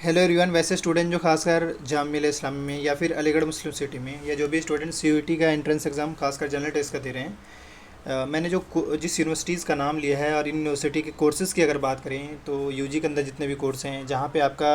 Hello everyone. वैसे student जो खासकर जामिया इस्लामी में या फिर अलीगढ़ मुस्लिम सिटी में या जो भी स्टूडेंट सीयूईटी का एंट्रेंस एग्ज़ाम खासकर जनरल टेस्ट का दे रहे हैं, मैंने जिस यूनिवर्सिटीज़ का नाम लिया है और इन यूनिवर्सिटी के कोर्सेज़ की अगर बात करें तो यूजी के अंदर जितने भी कोर्स हैं जहाँ पे आपका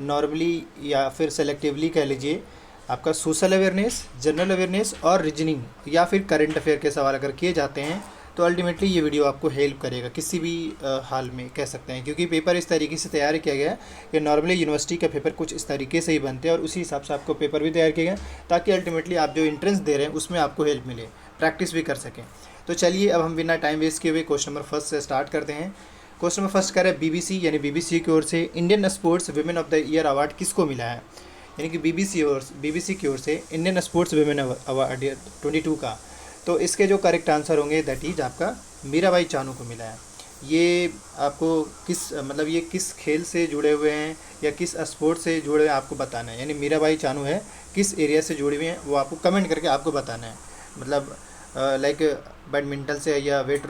नॉर्मली या फिर सेलेक्टिवली कह लीजिए आपका सोशल अवेयरनेस, जनरल अवेयरनेस और रीजनिंग या फिर करंट अफेयर के सवाल अगर किए जाते हैं तो अल्टीमेटली ये वीडियो आपको हेल्प करेगा किसी भी हाल में कह सकते हैं, क्योंकि पेपर इस तरीके से तैयार किया गया है कि नॉर्मली यूनिवर्सिटी का पेपर कुछ इस तरीके से ही बनते हैं और उसी हिसाब से आपको पेपर भी तैयार किया गया ताकि अल्टीमेटली आप जो एंट्रेंस दे रहे हैं उसमें आपको हेल्प मिले, प्रैक्टिस भी कर सकें। तो चलिए अब हम बिना टाइम वेस्ट किए हुए क्वेश्चन नंबर फर्स्ट से स्टार्ट करते हैं। क्वेश्चन नंबर फर्स्ट कह रहे हैं बीबीसी यानी बीबीसी की ओर से Indian sports women of the year award किसको मिला है, यानी कि बीबीसी की ओर से इंडियन स्पोर्ट्स वुमेन अवार्ड 22 का। तो इसके जो करेक्ट आंसर होंगे दैट इज आपका मीराबाई चानू को मिला है। ये आपको ये किस खेल से जुड़े हुए हैं या किस स्पोर्ट से जुड़े हुए हैं आपको बताना है, यानी मीराबाई चानू है किस एरिया से जुड़ी हुई हैं वो आपको कमेंट करके आपको बताना है। मतलब लाइक बैडमिंटन से या वेट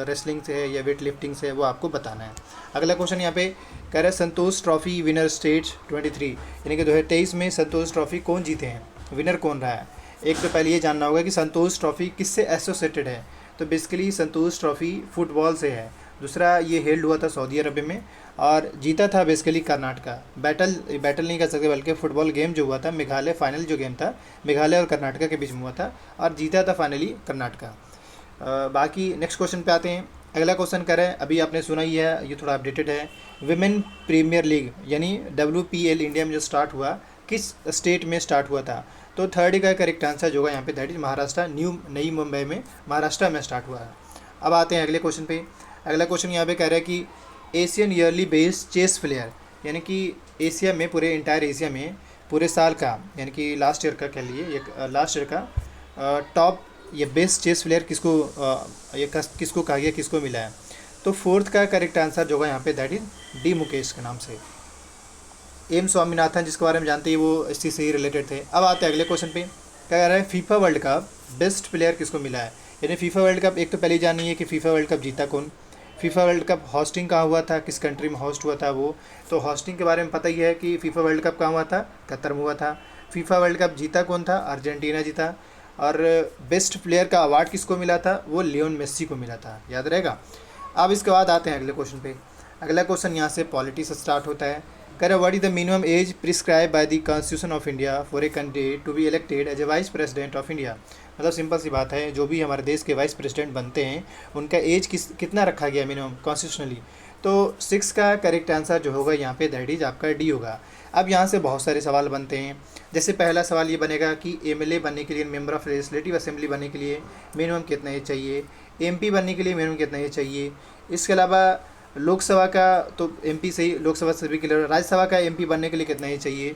रेसलिंग से है या वेट लिफ्टिंग से है वो आपको बताना है। अगला क्वेश्चन यहाँ पे कह रहे हैं संतोष ट्रॉफी विनर स्टेट 23 यानी कि 2023 में संतोष ट्रॉफी कौन जीते हैं, विनर कौन रहा है। एक तो पहले ये जानना होगा कि संतोष ट्रॉफी किससे एसोसिएटेड है, तो बेसिकली संतोष ट्रॉफी फुटबॉल से है। दूसरा ये हेल्ड हुआ था सऊदी अरब में और जीता था बेसिकली कर्नाटका। बैटल नहीं कर सकते बल्कि फुटबॉल गेम जो हुआ था मेघालय, फाइनल जो गेम था मेघालय और कर्नाटका के बीच में हुआ था और जीता था फाइनली कर्नाटका। बाकी नेक्स्ट क्वेश्चन पे आते हैं। अगला क्वेश्चन कर रहे हैं, अभी आपने सुना ही है, ये थोड़ा अपडेटेड है। विमेन प्रीमियर लीग यानी WPL इंडिया में जो स्टार्ट हुआ किस स्टेट में स्टार्ट हुआ था, तो थर्ड का करेक्ट आंसर जो होगा यहाँ पे दैट इज महाराष्ट्र, नई मुंबई में महाराष्ट्र में स्टार्ट हुआ है। अब आते हैं अगले क्वेश्चन पे। अगला क्वेश्चन यहाँ पे कह रहा है कि Asian early based chess player यानी कि एशिया में पूरे इंटायर एशिया में पूरे साल का यानी कि लास्ट ईयर का कह लिए लास्ट ईयर का टॉप या बेस्ट चेस प्लेयर किसको कहा गया, किसको मिला है। तो फोर्थ का करेक्ट आंसर जो होगा यहाँ पे दैट इज डी मुकेश के नाम से। एम स्वामीनाथन जिसके बारे में जानते हैं वो इसी से ही रिलेटेड थे। अब आते हैं अगले क्वेश्चन पे। क्या कह रहा है FIFA world cup best player किसको मिला है, यानी फीफा वर्ल्ड कप एक तो पहले जानिए कि फीफा वर्ल्ड कप जीता कौन, फीफा वर्ल्ड कप होस्टिंग कहाँ हुआ था, किस कंट्री में होस्ट हुआ था वो। तो होस्टिंग के बारे में पता ही है कि फीफा वर्ल्ड कप कहाँ हुआ था, कतर में हुआ था। फीफा वर्ल्ड कप जीता कौन था, अर्जेंटीना जीता। और बेस्ट प्लेयर का अवार्ड किसको मिला था, वो लियोन मेस्सी को मिला था, याद रहेगा। अब इसके बाद आते हैं अगले क्वेश्चन पे। अगला क्वेश्चन यहाँ से पॉलिटिक्स स्टार्ट होता है। कह रहे what is the minimum age prescribe by the constitution of India for a candidate to be elected as a vice president of India. मतलब सिंपल सी बात है, जो भी हमारे देश के वाइस प्रेसिडेंट बनते हैं उनका एज कितना रखा गया मिनिमम कॉन्स्टिट्यूशनली। तो 6 का करेक्ट आंसर जो होगा यहाँ पे दैट इज आपका डी होगा। अब यहाँ से बहुत सारे सवाल बनते हैं। जैसे पहला सवाल ये बनेगा कि MLA बनने के लिए, मेंबर ऑफ लेजिस्लेटिव असेंबली बनने के लिए मिनिमम कितना एज चाहिए, MP बनने के लिए मिनिमम कितना एज चाहिए। इसके अलावा लोकसभा का तो MP से ही लोकसभा से भी क्लियर, राज्यसभा का MP बनने के लिए कितना एज चाहिए,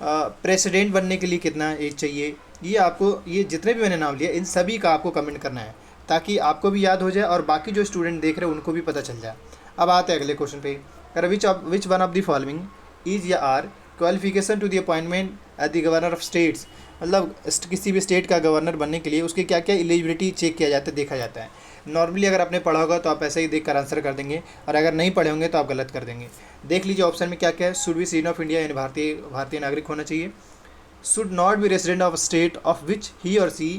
प्रेसिडेंट बनने के लिए कितना एज चाहिए। ये जितने भी मैंने नाम लिया इन सभी का आपको कमेंट करना है ताकि आपको भी याद हो जाए और बाकी जो स्टूडेंट देख रहे हैं उनको भी पता चल जाए। अब आते हैं अगले क्वेश्चन पे। Which one of the following is या are qualification to the appointment at the governor of states. मतलब किसी भी स्टेट का गवर्नर बनने के लिए उसकी क्या क्या एलिजिबिलिटी चेक किया जाता है, देखा जाता है। नॉर्मली अगर आपने पढ़ा होगा तो आप ऐसे ही देख कर आंसर कर देंगे और अगर नहीं पढ़े होंगे तो आप गलत कर देंगे। देख लीजिए ऑप्शन में क्या क्या है। Should be citizen of India यानी भारतीय नागरिक होना चाहिए। Should not be resident of state of which he or she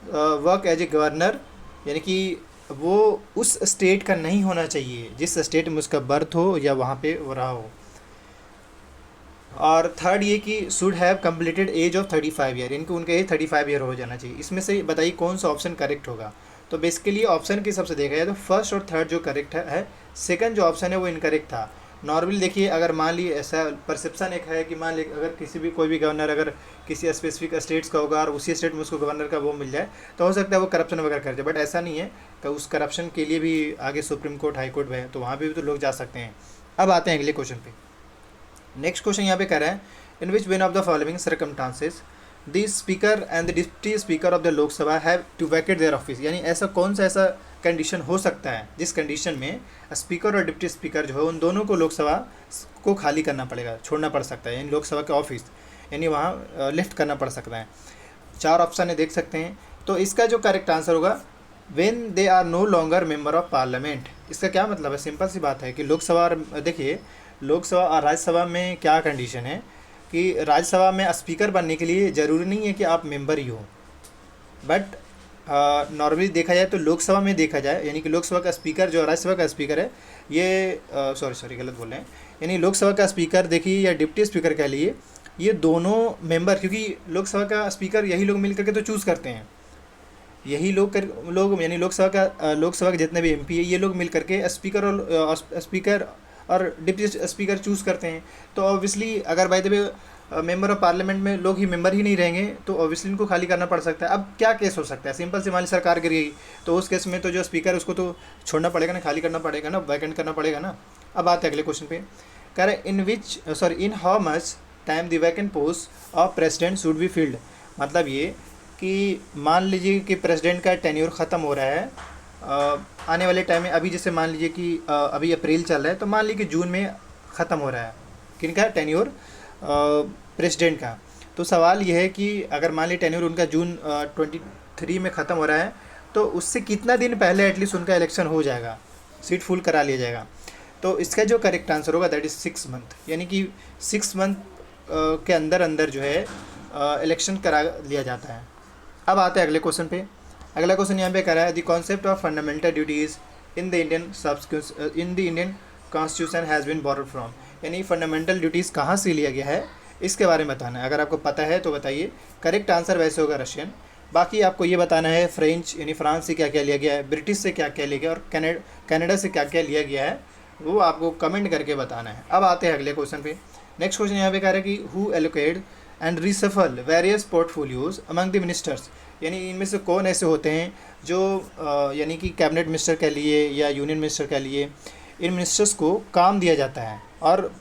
work as a governor, यानी कि वो उस स्टेट का नहीं होना चाहिए जिस स्टेट में उसका बर्थ हो या वहाँ पे वो रहा हो। और थर्ड ये कि should have completed age of 35 year, यानी कि उनका एज 35 ईयर हो जाना चाहिए। इसमें से बताइए कौन सा ऑप्शन करेक्ट होगा। तो बेसिकली ऑप्शन के हिसाब से देखा जाए तो फर्स्ट और थर्ड जो करेक्ट है, सेकंड जो ऑप्शन है वो इनकरेक्ट था। नॉर्मली देखिए अगर मान ली ऐसा परसेप्शन एक है कि मान ली अगर कोई भी गवर्नर अगर किसी स्पेसिफिक स्टेट्स का होगा और उसी स्टेट में उसको गवर्नर का वो मिल जाए तो हो सकता है वो करप्शन वगैरह कर जाए, बट ऐसा नहीं है कि उस करप्शन के लिए भी आगे सुप्रीम कोर्ट, हाई कोर्ट है तो वहाँ पर भी तो लोग जा सकते हैं। अब आते हैं अगले क्वेश्चन पे। नेक्स्ट क्वेश्चन यहाँ पे कह रहा है इन विच one of the following circumstances the speaker and the deputy speaker of the Lok Sabha have to Venkat their office, यानी ऐसा कौन सा ऐसा कंडीशन हो सकता है जिस कंडीशन में स्पीकर और डिप्टी स्पीकर जो है उन दोनों को लोकसभा को खाली करना पड़ेगा, छोड़ना पड़ सकता है, यानी लोकसभा के ऑफिस यानी वहाँ लिफ्ट करना पड़ सकता है। 4 ऑप्शन है देख सकते हैं। तो इसका जो करेक्ट आंसर होगा when they are no longer member of parliament. इसका क्या मतलब है, सिंपल सी बात है कि लोकसभा, देखिए लोकसभा और राज्यसभा में क्या कंडीशन है कि राज्यसभा में स्पीकर बनने के लिए ज़रूरी नहीं है कि आप मेंबर ही हो, बट नॉर्मली देखा जाए तो लोकसभा में देखा जाए, यानी कि लोकसभा का स्पीकर जो राज्यसभा का स्पीकर है, ये सॉरी गलत बोल रहे हैं, यानी लोकसभा का स्पीकर देखिए या डिप्टी स्पीकर कह लीजिए, ये दोनों मेंबर, क्योंकि लोकसभा का स्पीकर यही लोग मिल करके तो चूज़ करते हैं, यही लोग यानी लोकसभा के जितने भी एमपी है ये लोग मिल करके स्पीकर और डिप्टी स्पीकर चूज़ करते हैं। तो ऑब्वियसली अगर by the way member of parliament में लोग ही मेंबर ही नहीं रहेंगे तो ऑब्वियसली इनको खाली करना पड़ सकता है। अब क्या केस हो सकता है, सिंपल से मान ली सरकार गिर गई तो उस केस में तो जो स्पीकर है उसको तो छोड़ना पड़ेगा ना, खाली करना पड़ेगा ना, वैकेंट करना पड़ेगा ना। अब आते हैं अगले क्वेश्चन पे, कह रहे in how much time the vacant post of president should be filled. मतलब ये कि मान लीजिए कि प्रेसिडेंट का टेन्योर ख़त्म हो रहा है आने वाले टाइम में, अभी जैसे मान लीजिए कि अभी अप्रैल चल रहा है तो मान लीजिए कि जून में ख़त्म हो रहा है किनका टेन्योर, प्रेसिडेंट का। तो सवाल यह है कि अगर मान लीजिए टेन्योर उनका जून 23 में ख़त्म हो रहा है तो उससे कितना दिन पहले एटलीस्ट उनका इलेक्शन हो जाएगा, सीट फुल करा लिया जाएगा। तो इसका जो करेक्ट आंसर होगा दैट इज़ 6 मंथ, यानी कि 6 मंथ के अंदर अंदर जो है इलेक्शन करा लिया जाता है। अब आते हैं अगले क्वेश्चन पे। अगला क्वेश्चन यहाँ पे कह रहा है the concept of fundamental duties in the Indian constitution has been borrowed from, यानी फंडामेंटल ड्यूटीज़ कहाँ से लिया गया है इसके बारे में बताना है। अगर आपको पता है तो बताइए। करेक्ट आंसर वैसे होगा रशियन। बाकी आपको ये बताना है फ्रेंच यानी फ्रांस से क्या क्या लिया गया है, ब्रिटिश से क्या क्या लिया गया और कनाडा से क्या क्या लिया गया है, वो आपको कमेंट करके बताना है। अब आते हैं अगले क्वेश्चन पे। नेक्स्ट क्वेश्चन यहाँ पे कह रहा है कि who allocate and reshuffle various portfolios among the ministers, यानी इनमें से कौन ऐसे होते हैं जो यानी कि कैबिनेट मिनिस्टर कह लिए या यूनियन मिनिस्टर कह लिए, इन मिनिस्टर्स को काम दिया जाता है और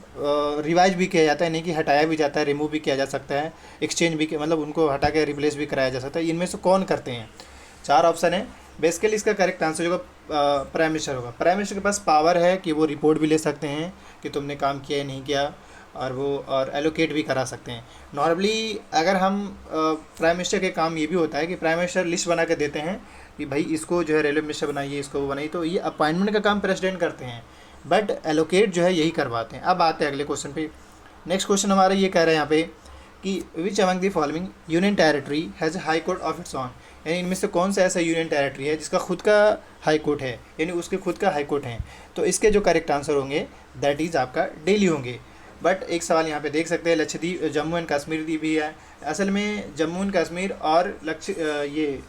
रिवाइज भी किया जाता है, नहीं कि हटाया भी जाता है, रिमूव भी किया जा सकता है, एक्सचेंज भी मतलब उनको हटा के रिप्लेस भी कराया जा सकता है। इनमें से कौन करते हैं? 4 ऑप्शन है। बेसिकली इसका करेक्ट आंसर होगा प्राइम मिनिस्टर होगा। प्राइम मिनिस्टर के पास पावर है कि वो रिपोर्ट भी ले सकते हैं कि तुमने काम किया या नहीं किया, और एलोकेट भी करा सकते हैं। नॉर्मली अगर हम प्राइम मिनिस्टर के काम ये भी होता है कि प्राइम मिनिस्टर लिस्ट बना के देते हैं कि भाई इसको जो है रेलवे मिनिस्टर बनाइए, इसको वो बनाइए, तो ये अपॉइंटमेंट का काम प्रेसिडेंट करते हैं, बट एलोकेट जो है यही करवाते हैं। अब आते हैं अगले क्वेश्चन पे। नेक्स्ट क्वेश्चन हमारा ये कह रहे हैं यहाँ पे कि विच among the following union territory has high court of its on, यानी इनमें से कौन सा ऐसा यूनियन टेरिटरी है जिसका खुद का हाई कोर्ट है, यानी उसके खुद का हाई कोर्ट है। तो इसके जो करेक्ट आंसर होंगे दैट इज़ आपका दिल्ली होंगे। बट एक सवाल यहाँ पे देख सकते हैं, लक्षद्वीप जम्मू एंड कश्मीर भी है। असल में जम्मू एंड कश्मीर और ये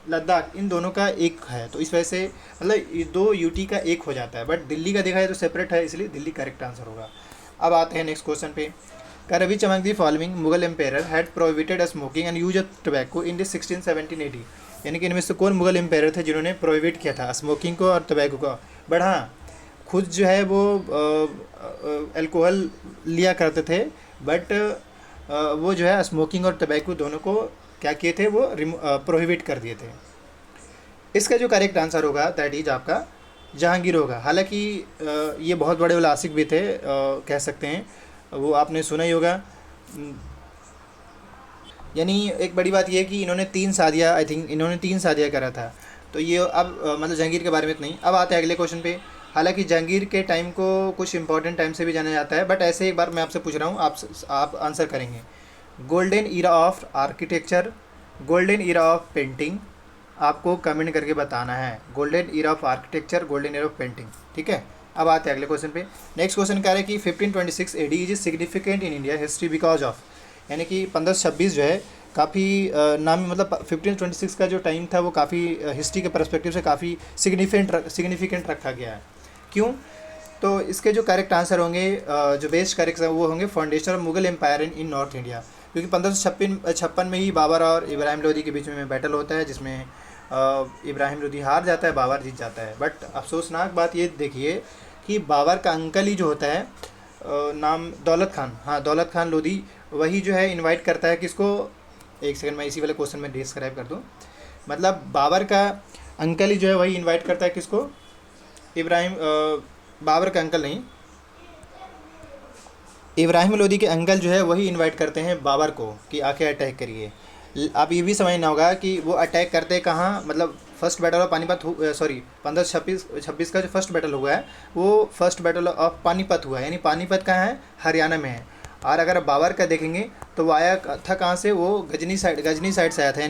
लद्दाख इन दोनों का एक है, तो इस वजह से मतलब ये 2 यूटी का एक हो जाता है, बट दिल्ली का देखा जाए तो सेपरेट है, इसलिए दिल्ली करेक्ट आंसर होगा। अब आते हैं नेक्स्ट क्वेश्चन पे। Which among the following Mughal empire had prohibited smoking and use of tobacco in the 1670-80, यानी कि इनमें से कौन मुगल एम्पायर थे जिन्होंने प्रोहिबिट किया था स्मोकिंग को और टोबैको को। बट हाँ, खुद जो है वो अल्कोहल लिया करते थे, बट वो जो है स्मोकिंग और टोबैको दोनों को क्या किए थे, वो प्रोहिबिट कर दिए थे। इसका जो करेक्ट आंसर होगा दैट इज आपका जहांगीर होगा। हालांकि ये बहुत बड़े उलासिक भी थे, कह सकते हैं, वो आपने सुना ही होगा। यानी एक बड़ी बात यह है कि इन्होंने 3 शादियाँ, आई थिंक इन्होंने 3 शादियाँ करा था। तो ये अब मतलब जहांगीर के बारे में तो नहीं। अब आते हैं अगले क्वेश्चन पे। हालांकि जहांगीर के टाइम को कुछ इंपॉर्टेंट टाइम से भी जाना जाता है, बट ऐसे एक बार मैं आपसे पूछ रहा हूँ, आप आंसर करेंगे। Golden era of architecture, golden era of painting, आपको कमेंट करके बताना है। Golden era of architecture, golden era of painting, ठीक है। अब आते हैं अगले क्वेश्चन पे। नेक्स्ट क्वेश्चन कह रहे हैं कि 1526 AD is significant in India history because of, यानी कि 1526 जो है काफ़ी नामी, मतलब 1526 का जो टाइम था वो काफ़ी हिस्ट्री के परस्पेक्टिव से काफ़ी सिग्निफिकेंट रखा गया है। क्यों? तो इसके जो करेक्ट आंसर होंगे, जो बेस्ट करेक्ट वो होंगे foundation of Mughal empire in north India, क्योंकि 1556 में ही बाबर और इब्राहिम लोदी के बीच में बैटल होता है, जिसमें इब्राहिम लोदी हार जाता है, बाबर जीत जाता है। बट अफसोसनाक बात ये देखिए कि बाबर का अंकल ही जो होता है, नाम दौलत खान, हाँ दौलत खान लोदी, वही जो है इनवाइट करता है किसको, एक सेकंड मैं इसी वाले क्वेश्चन में डिस्क्राइब कर दूँ। मतलब बाबर का अंकल ही जो है वही इनवाइट करता है किसको, बाबर का अंकल नहीं, इब्राहिम लोदी के अंकल जो है वही इनवाइट करते हैं बाबर को कि आके अटैक करिए। आप ये भी समझना होगा कि वो अटैक करते कहाँ, मतलब first battle of Panipat, sorry 1526 का जो फर्स्ट बैटल हुआ है वो फर्स्ट बैटल ऑफ पानीपत हुआ है, यानी पानीपत कहाँ है, हरियाणा में है। और अगर आप बाबर का देखेंगे तो वो आया था कहाँ से, वो गजनी साइड से आया था,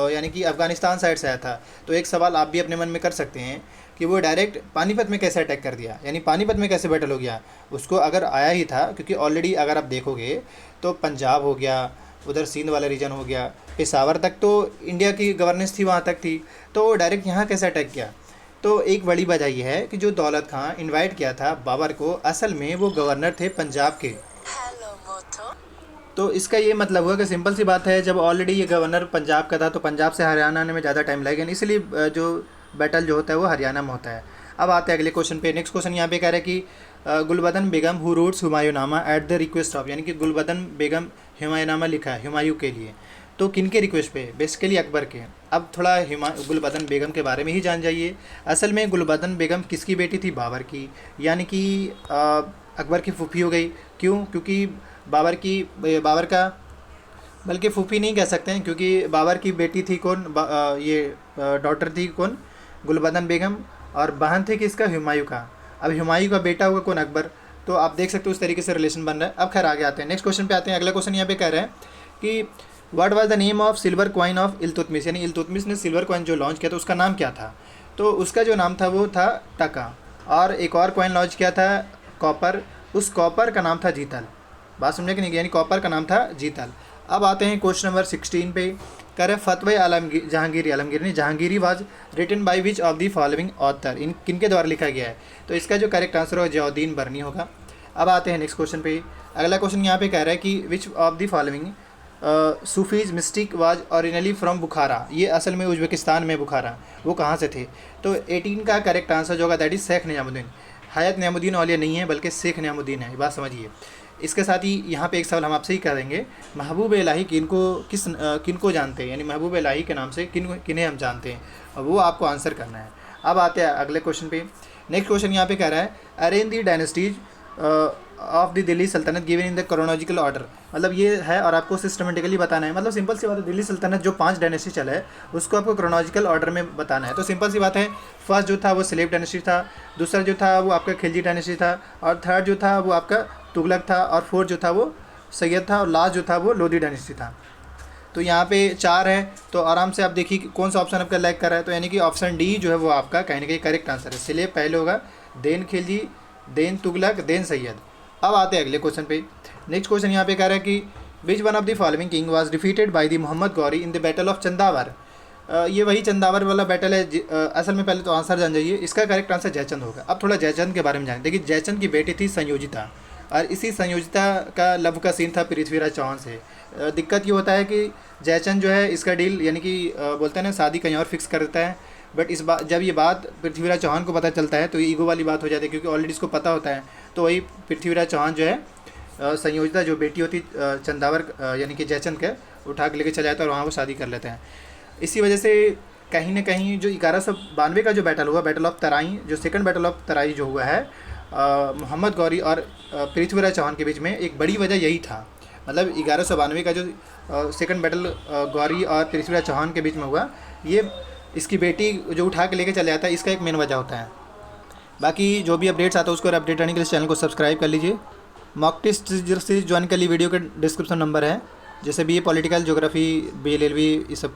यानी कि अफ़गानिस्तान साइड से आया था। तो एक सवाल आप भी अपने मन में कर सकते हैं कि वो डायरेक्ट पानीपत में कैसे अटैक कर दिया, यानी पानीपत में कैसे बैटल हो गया। उसको अगर आया ही था, क्योंकि ऑलरेडी अगर आप देखोगे तो पंजाब हो गया, उधर सिंध वाला रीजन हो गया, पेशावर तक तो इंडिया की गवर्नेंस थी, वहाँ तक थी, तो डायरेक्ट यहाँ कैसे अटैक किया। तो एक बड़ी वजह यह है कि जो दौलत खां इनवाइट किया था बाबर को, असल में वो गवर्नर थे पंजाब के। तो इसका ये मतलब हुआ कि सिंपल सी बात है, जब ऑलरेडी ये गवर्नर पंजाब का था तो पंजाब से हरियाणा आने में ज़्यादा टाइम लगेगा, इसलिए जो बैटल जो होता है वो हरियाणा में होता है। अब आते हैं अगले क्वेश्चन पे। नेक्स्ट क्वेश्चन यहाँ पे कह रहा है कि Gulbadan Begum who wrote Humayunnama at the request of, यानी कि गुलबदन बेगम हुमायूंनामा लिखा है हुमायूं के लिए, तो किन के रिक्वेस्ट पे, बेसिकली अकबर के। अब थोड़ा गुलबदन बेगम के बारे में ही जान जाइए। असल में गुलबदन बेगम किसकी बेटी थी, बाबर की, यानी कि अकबर की फूफी हो गई। क्यों? क्योंकि बाबर का, बल्कि फूफी नहीं कह सकते हैं, क्योंकि बाबर की बेटी थी कौन, डॉटर थी कौन, गुलबदन बेगम, और बहन थी किसका, हुमायूं का। अब हुमायूं का बेटा होगा कौन, अकबर। तो आप देख सकते हो उस तरीके से रिलेशन बन रहा है। अब खैर आगे आते हैं, नेक्स्ट क्वेश्चन पे आते हैं। अगला क्वेश्चन यहाँ पे कह रहे हैं कि what was the name of silver coin of Iltutmish, यानी इल्तुतमिश ने सिल्वर कॉइन जो लॉन्च किया था उसका नाम क्या था। तो उसका जो नाम था वो था टका, और एक और कॉइन लॉन्च किया था कॉपर, उस कॉपर का नाम था जीतल। बात समझे कि नहीं, यानी कॉपर का नाम था जीतल। अब आते हैं क्वेश्चन नंबर 16 पे। कह रहे Fatwa Alamgir Jahangiri was written by which of the following author, इन किनके द्वारा लिखा गया है। तो इसका जो करेक्ट आंसर होगा जियाउद्दीन बरनी होगा। अब आते हैं नेक्स्ट क्वेश्चन पे। अगला क्वेश्चन यहाँ पे कह रहा है कि which of the following sufis mystic was originally from Bukhara, ये असल में उज्बेकिस्तान में बुखारा, वो कहाँ से थे। तो 18 का करेक्ट आंसर जो होगा दैट इज़ शेख नियामुद्दीन। हयात नियामुद्दीन औलिया नहीं है, बल्कि शेख नियामुद्दीन है, ये बात समझिए। इसके साथ ही यहाँ पे एक सवाल हम आपसे ही करेंगे, महबूब इलाही किनको जानते हैं, यानी महबूब इलाही के नाम से किन्हें हम जानते हैं, और वो आपको आंसर करना है। अब आते हैं अगले क्वेश्चन पे। नेक्स्ट क्वेश्चन यहाँ पे कह रहा है arrange the dynasties of the Delhi Sultanate given in the chronological order, मतलब ये है और आपको सिस्टमेटिकली बताना है। मतलब सिंपल सी बात है, दिल्ली सल्तनत जो 5 डायनेस्टी चला है उसको आपको क्रोनोलॉजिकल ऑर्डर में बताना है। तो सिंपल सी बात है, फर्स्ट जो था वो स्लेव डायनेस्टी था, दूसरा जो था वो आपका खिलजी डायनेस्टी था, और थर्ड जो था वो आपका तुगलक था, और फोर्थ जो था वो सैयद था, और लास्ट जो था वो लोधी डायनेस्टी था। तो यहाँ पे 4 है, तो आराम से आप देखिए कौन सा ऑप्शन आपका लैग कर रहा है। तो यानी कि ऑप्शन डी जो है वो आपका कहीं ना कहीं करेक्ट आंसर है। स्लेव पहले होगा, then Khilji, then Tughlaq, then Sayyid. अब आते हैं अगले क्वेश्चन पे। नेक्स्ट क्वेश्चन यहाँ पे कह रहा है कि which one of the following king was defeated by the Mohammad Ghori in the battle of Chandawar. ये वही चंदावर वाला बैटल है। असल में पहले तो आंसर जान जाइए, इसका करेक्ट आंसर जयचंद होगा। अब थोड़ा जयचंद के बारे में जानें। देखिए जयचंद की बेटी थी संयोजिता, और इसी संयोजिता का लव का सीन था पृथ्वीराज चौहान से। दिक्कत ये होता है कि जयचंद जो है इसका डील, यानी कि बोलते हैं ना शादी कहीं और फिक्स कर देता है, बट इस बात जब ये बात पृथ्वीराज चौहान को पता चलता है तो ये ईगो वाली बात हो जाती है, क्योंकि ऑलरेडी इसको पता होता है। तो वही पृथ्वीराज चौहान जो है संयोजिता जो बेटी होती चंदावर यानी कि जयचंद के उठा के लेके चला जाता है और वहाँ वो शादी कर लेते हैं। इसी वजह से कहीं ना कहीं जो 1192 का जो बैटल हुआ, बैटल ऑफ तराई, जो सेकंड बैटल ऑफ तराई जो हुआ है मोहम्मद गौरी और पृथ्वीराज चौहान के बीच में, एक बड़ी वजह यही था। मतलब 1192 का जो सेकंड बैटल गौरी और पृथ्वीराज चौहान के बीच में हुआ, ये इसकी बेटी जो उठा के लेके चले जाता है, इसका एक मेन वजह होता है। बाकी जो भी अपडेट्स आता है उसको अपडेट रहने के लिए चैनल को सब्सक्राइब कर लीजिए। मॉक टेस्ट सीरीज ज्वाइन कर ली, वीडियो के डिस्क्रिप्शन नंबर है, जैसे BA पॉलिटिकल, ज्योग्राफी, BLLB, ये सब